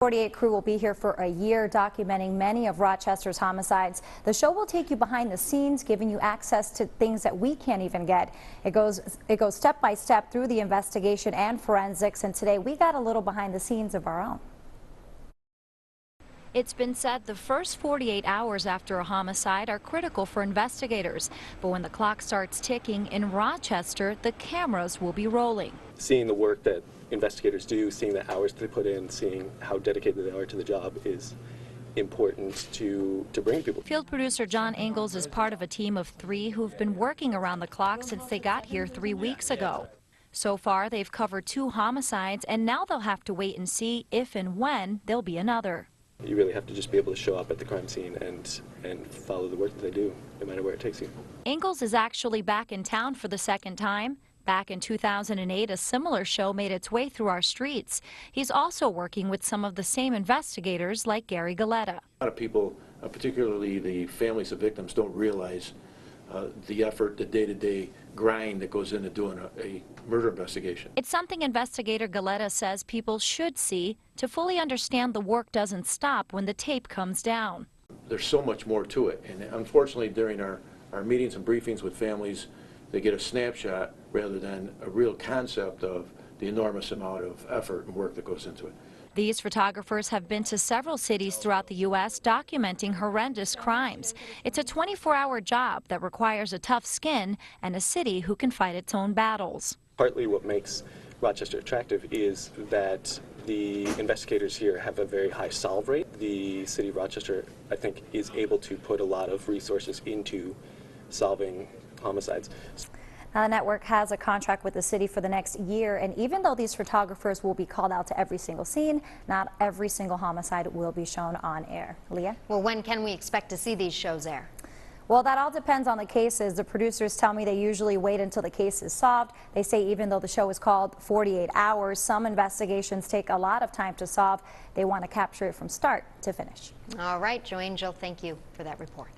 48 crew will be here for a year documenting many of Rochester's homicides. The show will take you behind the scenes, giving you access to things that we can't even get. It goes step by step through the investigation and forensics, and today we got a little behind the scenes of our own. It's been said the first 48 hours after a homicide are critical for investigators. But when the clock starts ticking in Rochester, the cameras will be rolling. Seeing the work that investigators do, seeing the hours they put in, seeing how dedicated they are to the job is important to bring people. Field producer John Ingalls is part of a team of 3 who've been working around the clock since they got here 3 weeks ago. So far, they've covered 2 homicides, and now they'll have to wait and see if and when there'll be another. You really have to just be able to show up at the crime scene and follow the work that they do, no matter where it takes you. Ingalls is actually back in town for the second time. Back in 2008, a similar show made its way through our streets. He's also working with some of the same investigators like Gary GALETTA. A lot of people, particularly the families of victims, don't realize the effort, the day-to-day grind that goes into doing a murder investigation. It's something investigator GALETTA says people should see to fully understand the work doesn't stop when the tape comes down. There's so much more to it, and unfortunately during our meetings and briefings with families, they get a snapshot rather than a real concept of the enormous amount of effort and work that goes into it. These photographers have been to several cities throughout the U.S. documenting horrendous crimes. It's a 24-hour job that requires a tough skin and a city who can fight its own battles. Partly what makes Rochester attractive is that the investigators here have a very high solve rate. The city of Rochester, I think, is able to put a lot of resources into solving homicides. Now, the network has a contract with the city for the next year, and even though these photographers will be called out to every single scene, not every single homicide will be shown on air. Leah? Well, when can we expect to see these shows air? Well, that all depends on the cases. The producers tell me they usually wait until the case is solved. They say even though the show is called 48 hours, some investigations take a lot of time to solve. They want to capture it from start to finish. All right, Jo Angel, thank you for that report.